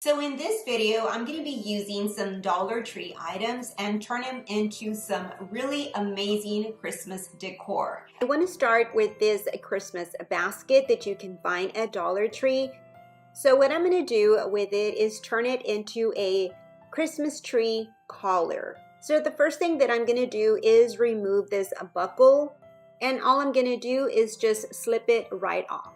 So in this video, I'm going to be using some Dollar Tree items and turn them into some really amazing Christmas decor. I want to start with this Christmas basket that you can find at Dollar Tree. So what I'm going to do with it is turn it into a Christmas tree collar. So the first thing that I'm going to do is remove this buckle, and all I'm going to do is just slip it right off.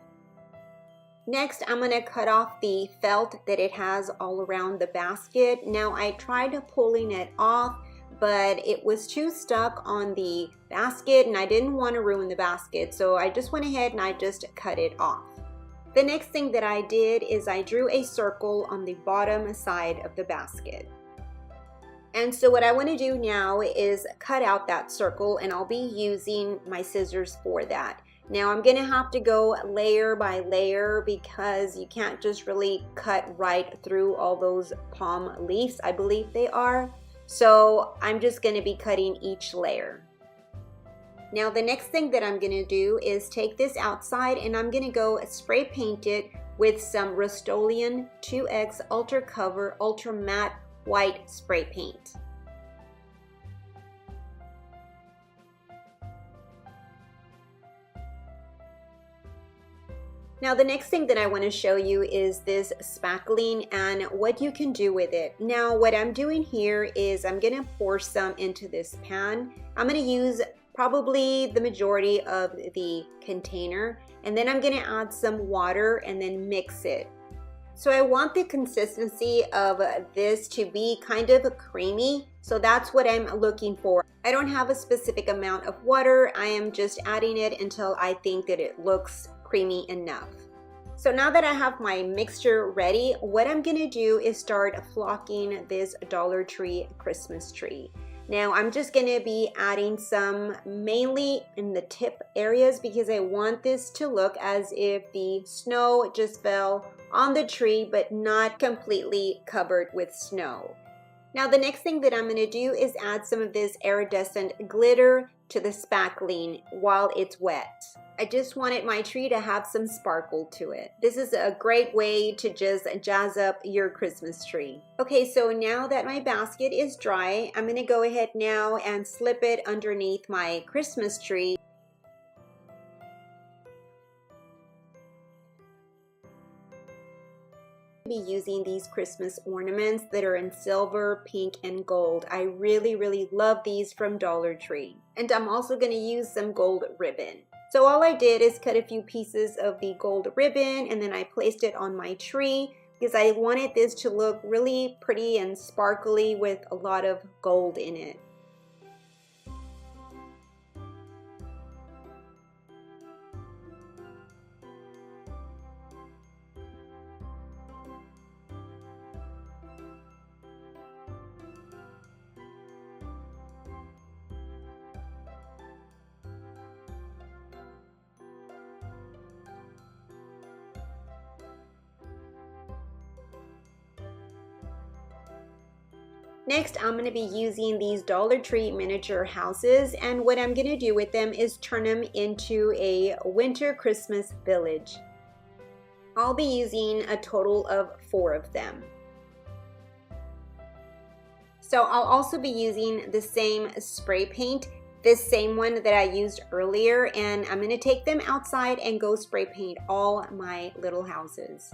Next, I'm going to cut off the felt that it has all around the basket. Now, I tried pulling it off, but it was too stuck on the basket and I didn't want to ruin the basket. So I just went ahead and I just cut it off. The next thing that I did is I drew a circle on the bottom side of the basket. And so what I want to do now is cut out that circle, and I'll be using my scissors for that. Now I'm going to have to go layer by layer because you can't just really cut right through all those palm leaves, I believe they are. So I'm just going to be cutting each layer. Now the next thing that I'm going to do is take this outside and I'm going to go spray paint it with some Rust-Oleum 2X Ultra Cover Ultra Matte White spray paint. Now the next thing that I want to show you is this spackling and what you can do with it. Now what I'm doing here is I'm going to pour some into this pan. I'm going to use probably the majority of the container, and then I'm going to add some water and then mix it. So I want the consistency of this to be kind of creamy, so that's what I'm looking for. I don't have a specific amount of water. I am just adding it until I think that it looks creamy enough. So now that I have my mixture ready, what I'm gonna do is start flocking this Dollar Tree Christmas tree. Now I'm just gonna be adding some mainly in the tip areas because I want this to look as if the snow just fell on the tree but not completely covered with snow. Now the next thing that I'm going to do is add some of this iridescent glitter to the spackling while it's wet. I just wanted my tree to have some sparkle to it. This is a great way to just jazz up your Christmas tree. Okay, so now that my basket is dry, I'm going to go ahead now and slip it underneath my Christmas tree. Be using these Christmas ornaments that are in silver, pink, and gold. I really love these from Dollar Tree. And I'm also going to use some gold ribbon. So all I did is cut a few pieces of the gold ribbon and then I placed it on my tree because I wanted this to look really pretty and sparkly with a lot of gold in it. Next, I'm going to be using these Dollar Tree miniature houses, and what I'm going to do with them is turn them into a winter Christmas village. I'll be using a total of 4 of them. So I'll also be using the same spray paint, this same one that I used earlier, and I'm going to take them outside and go spray paint all my little houses.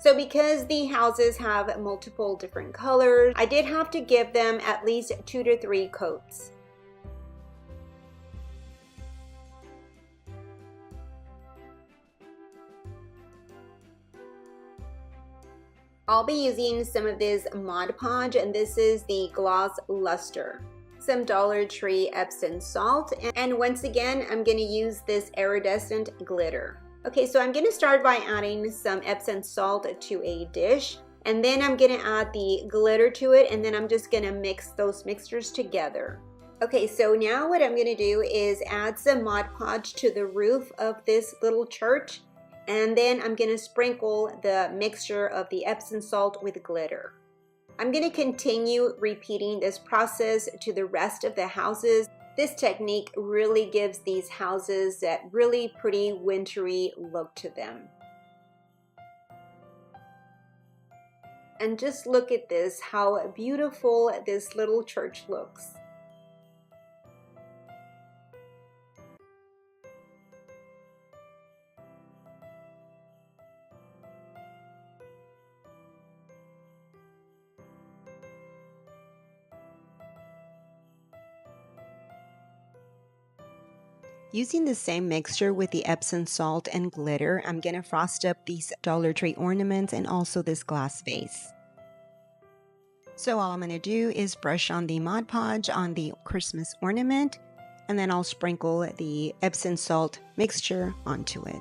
So because the houses have multiple different colors, I did have to give them at least 2 to 3 coats. I'll be using some of this Mod Podge, and this is the Gloss Luster. Some Dollar Tree Epsom salt, and once again, I'm going to use this iridescent glitter. Okay, so I'm going to start by adding some Epsom salt to a dish, and then I'm going to add the glitter to it, and then I'm just going to mix those mixtures together. Okay, so now what I'm going to do is add some Mod Podge to the roof of this little church, and then I'm going to sprinkle the mixture of the Epsom salt with glitter. I'm going to continue repeating this process to the rest of the houses. This technique really gives these houses that really pretty wintry look to them. And just look at this, how beautiful this little church looks. Using the same mixture with the Epsom salt and glitter, I'm gonna frost up these Dollar Tree ornaments and also this glass vase. So all I'm gonna do is brush on the Mod Podge on the Christmas ornament, and then I'll sprinkle the Epsom salt mixture onto it.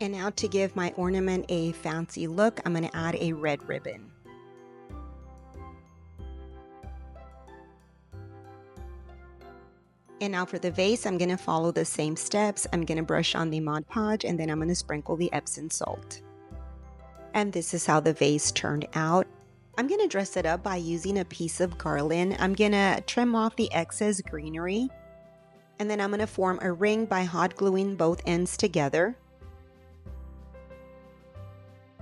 And now to give my ornament a fancy look, I'm gonna add a red ribbon. And now for the vase, I'm going to follow the same steps. I'm going to brush on the Mod Podge and then I'm going to sprinkle the Epsom salt. And this is how the vase turned out. I'm going to dress it up by using a piece of garland. I'm going to trim off the excess greenery. And then I'm going to form a ring by hot gluing both ends together.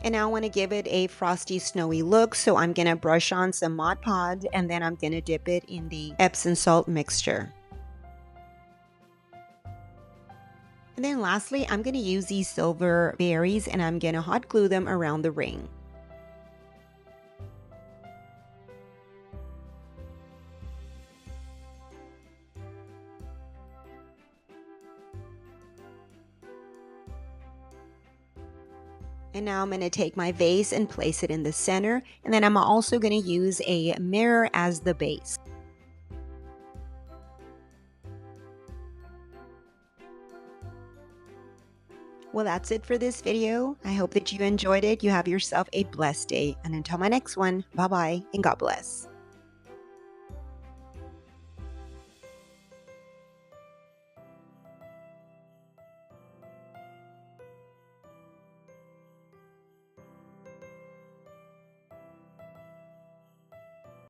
And now I want to give it a frosty, snowy look. So I'm going to brush on some Mod Podge and then I'm going to dip it in the Epsom salt mixture. And then lastly, I'm going to use these silver berries and I'm going to hot glue them around the ring. And now I'm going to take my vase and place it in the center. And then I'm also going to use a mirror as the base. Well, that's it for this video. I hope that you enjoyed it. You have yourself a blessed day. And until my next one, bye-bye and God bless.